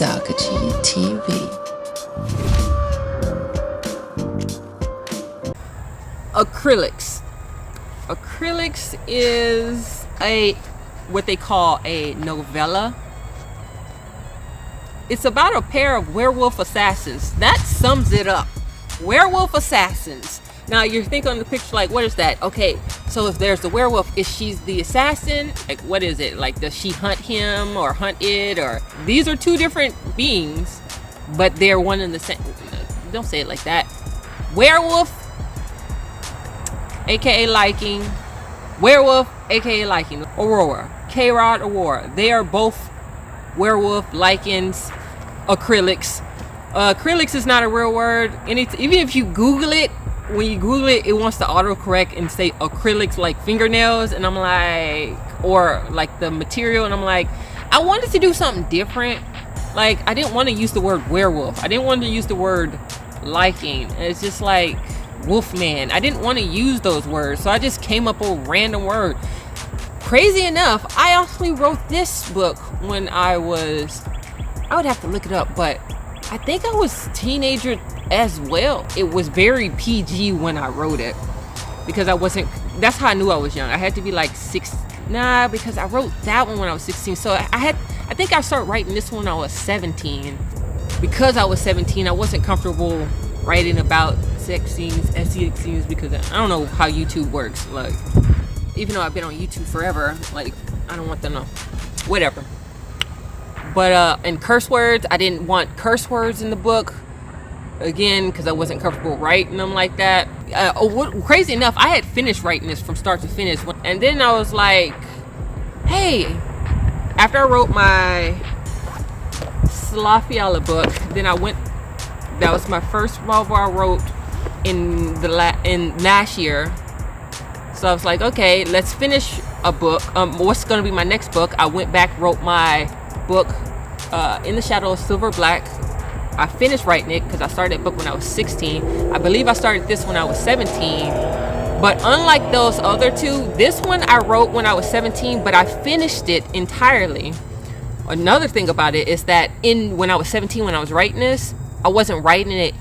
Sagaji TV. Acrelix. Acrelix is what they call a novella. It's about a pair of werewolf assassins. That sums it up. Werewolf assassins. Now you're thinking on the picture like, what is that? Okay, so if there's the werewolf, is she the assassin? Like, what is it? Like, does she hunt him or hunt it? Or these are two different beings, but they're one and the same. Don't say it like that. Werewolf, aka liking. Werewolf, aka liking. Aurora, K'Rod, Aurora. They are both werewolf lichens. Acrelix. Acrelix is not a real word. Even if you Google it, when you Google it, it wants to autocorrect and say acrylics like fingernails, and I'm like, or like the material, and I'm like, I wanted to do something different. Like, I didn't want to use the word werewolf. I didn't want to use the word liking. It's just like wolfman. I didn't want to use those words, so I just came up with a random word. Crazy enough, I actually wrote this book when I would have to look it up, but I think I was a teenager as well. It was very PG when I wrote it, because that's how I knew I was young. I had to be like because I wrote that one when I was 16. So I think I started writing this one when I was 17. Because I was 17, I wasn't comfortable writing about sex scenes, SEX scenes, because I don't know how YouTube works. Like, even though I've been on YouTube forever, like, I don't want them to, whatever. But and curse words, I didn't want curse words in the book, again, because I wasn't comfortable writing them like that. Crazy enough, I had finished writing this from start to finish, and then I was like, hey, after I wrote my Slafiala book, then that was my first novel I wrote in last year. So I was like, okay, let's finish a book. What's going to be my next book? I went back, wrote my book, In the Shadow of Silver Black. I finished writing it because I started that book when I was 16. I believe I started this when I was 17. But unlike those other two, this one I wrote when I was 17, but I finished it entirely. Another thing about it is that when I was 17, when I was writing this, I wasn't writing it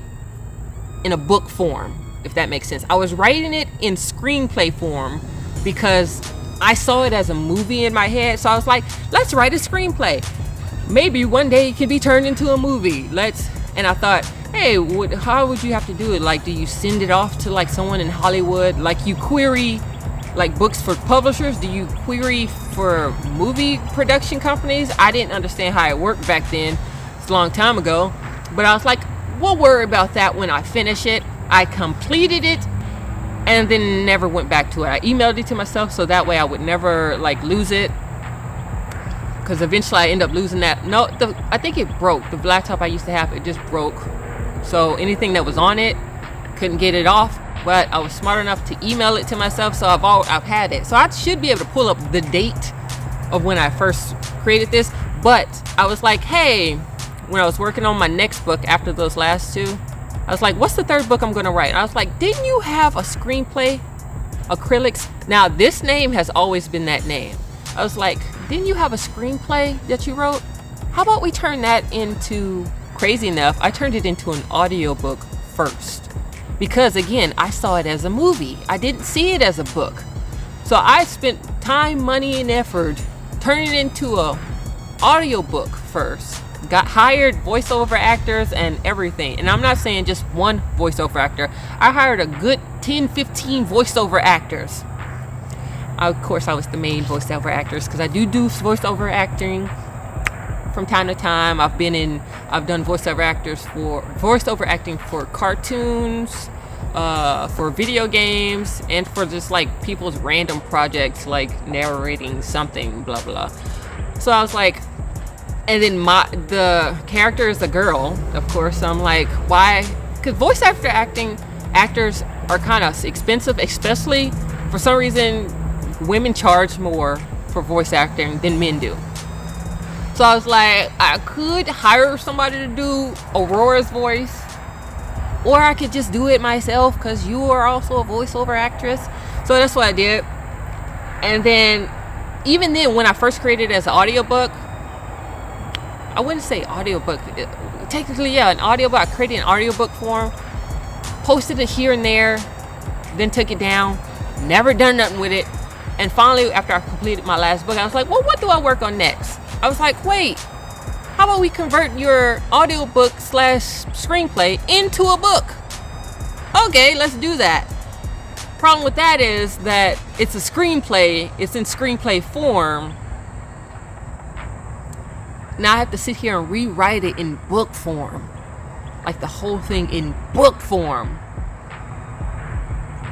in a book form, if that makes sense. I was writing it in screenplay form because I saw it as a movie in my head. So I was like, let's write a screenplay. Maybe one day it can be turned into a movie. And I thought, hey, how would you have to do it? Like, do you send it off to like someone in Hollywood? Like, you query like books for publishers? Do you query for movie production companies? I didn't understand how it worked back then. It's a long time ago. But I was like, we'll worry about that when I finish it. I completed it and then never went back to it. I emailed it to myself so that way I would never like lose it, because eventually I end up losing that. No, I think it broke. The laptop I used to have, it just broke. So anything that was on it, couldn't get it off. But I was smart enough to email it to myself, so I've had it. So I should be able to pull up the date of when I first created this. But I was like, hey, when I was working on my next book after those last two, I was like, what's the third book I'm going to write? And I was like, didn't you have a screenplay? Acrelix. Now, this name has always been that name. I was like, didn't you have a screenplay that you wrote? How about we turn that into, crazy enough, I turned it into an audiobook first. Because again, I saw it as a movie. I didn't see it as a book. So I spent time, money, and effort turning it into a audiobook first. Got hired voiceover actors and everything. And I'm not saying just one voiceover actor. I hired a good 10, 15 voiceover actors. Of course, I was the main voiceover actors because I do voiceover acting from time to time. I've done voiceover acting for cartoons, for video games, and for just like people's random projects, like narrating something, blah blah. So I was like, and then the character is a girl, of course. So I'm like, why? Because voice actors are kind of expensive, especially for some reason. Women charge more for voice acting than men do. So I was like, I could hire somebody to do Aurora's voice, or I could just do it myself because you are also a voiceover actress. So that's what I did. And then, even then, when I first created it as an audiobook, I wouldn't say audiobook. Technically, yeah, an audiobook. I created an audiobook form, posted it here and there, then took it down, never done nothing with it. And finally, after I completed my last book, I was like, well, what do I work on next? I was like, wait, how about we convert your audiobook / screenplay into a book? Okay, let's do that. Problem with that is that it's a screenplay. It's in screenplay form. Now I have to sit here and rewrite it in book form. Like the whole thing in book form.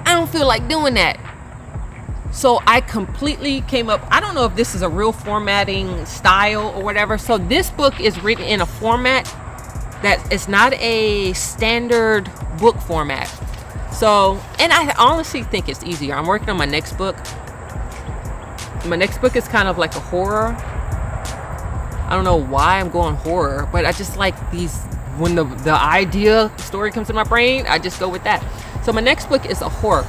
I don't feel like doing that. So I completely came up, I don't know if this is a real formatting style or whatever. So this book is written in a format that is not a standard book format. So, and I honestly think it's easier. I'm working on my next book. My next book is kind of like a horror. I don't know why I'm going horror, but I just like these, when the idea story comes to my brain, I just go with that. So my next book is a horror,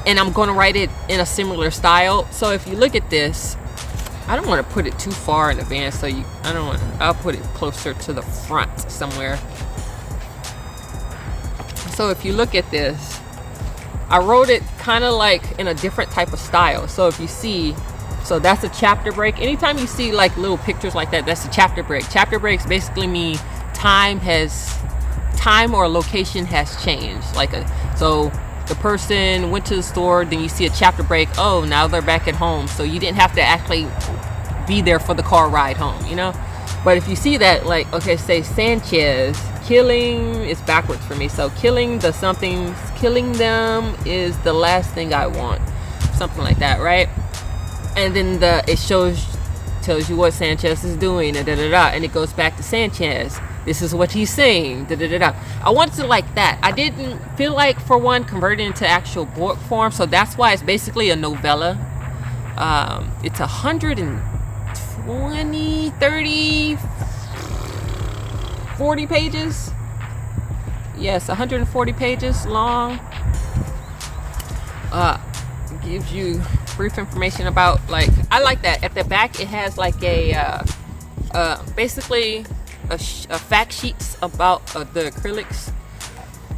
and I'm going to write it in a similar style. So if you look at this, I don't want to put it too far in advance. I'll put it closer to the front somewhere. So if you look at this, I wrote it kind of like in a different type of style. So if you see, so that's a chapter break. Anytime you see like little pictures like that, that's a chapter break. Chapter breaks basically mean time or location has changed. So the person went to the store, then you see a chapter break. Oh, now they're back at home. So you didn't have to actually be there for the car ride home, you know? But if you see that, like, okay, say Sanchez, killing is backwards for me. So killing them is the last thing I want. Something like that, right? And then it tells you what Sanchez is doing, and and it goes back to Sanchez. This is what he's saying, I wanted to like that. I didn't feel like, for one, convert it into actual book form, so that's why it's basically a novella. It's 120, 30, 40 pages. Yes, 140 pages long. Gives you brief information about, like, I like that. At the back, it has like basically a fact sheets about the Acrelix.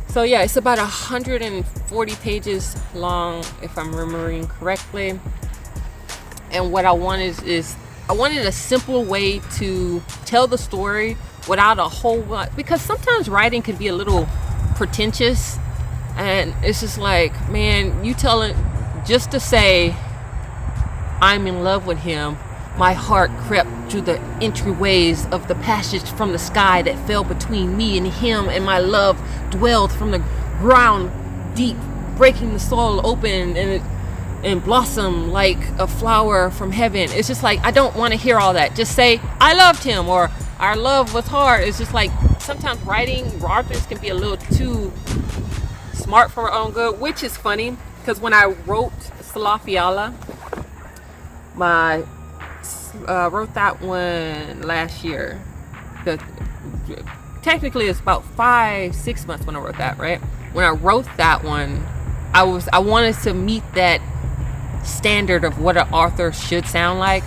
So yeah, it's about 140 pages long, if I'm remembering correctly. And what I wanted is I wanted a simple way to tell the story without a whole lot, because sometimes writing can be a little pretentious, and it's just like, man, you telling just to say I'm in love with him. My heart crept through the entryways of the passage from the sky that fell between me and him, and my love dwelled from the ground deep, breaking the soil open and blossom like a flower from heaven. It's just like, I don't want to hear all that. Just say I loved him, or our love was hard. It's just like, sometimes writing authors can be a little too smart for our own good, which is funny, because when I wrote Salafiala, wrote that one last year. Technically it's about 5-6 months when I wrote that, right? When I wrote that one, I wanted to meet that standard of what an author should sound like,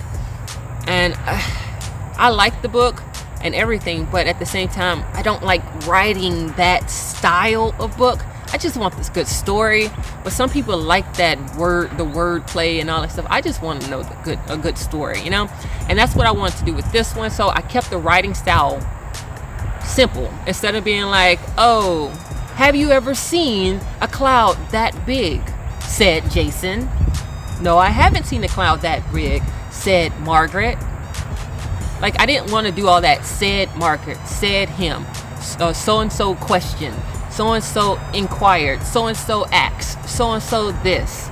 and I like the book and everything, but at the same time, I don't like writing that style of book. I just want this good story. But some people like the word play and all that stuff. I just want to know a good story, you know? And that's what I wanted to do with this one. So I kept the writing style simple. Instead of being like, oh, have you ever seen a cloud that big? Said Jason. No, I haven't seen a cloud that big, said Margaret. Like, I didn't want to do all that. Said Margaret, said him, so-and-so questioned, so-and-so inquired, so-and-so asked, so-and-so this.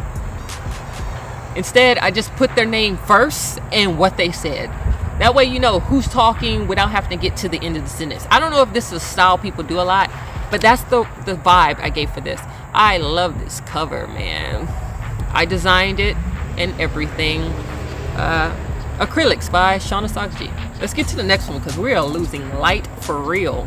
Instead, I just put their name first and what they said. That way you know who's talking without having to get to the end of the sentence. I don't know if this is a style people do a lot, but that's the vibe I gave for this. I love this cover, man. I designed it and everything. Acrelix by Shauna Sagaji. Let's get to the next one, because we are losing light for real.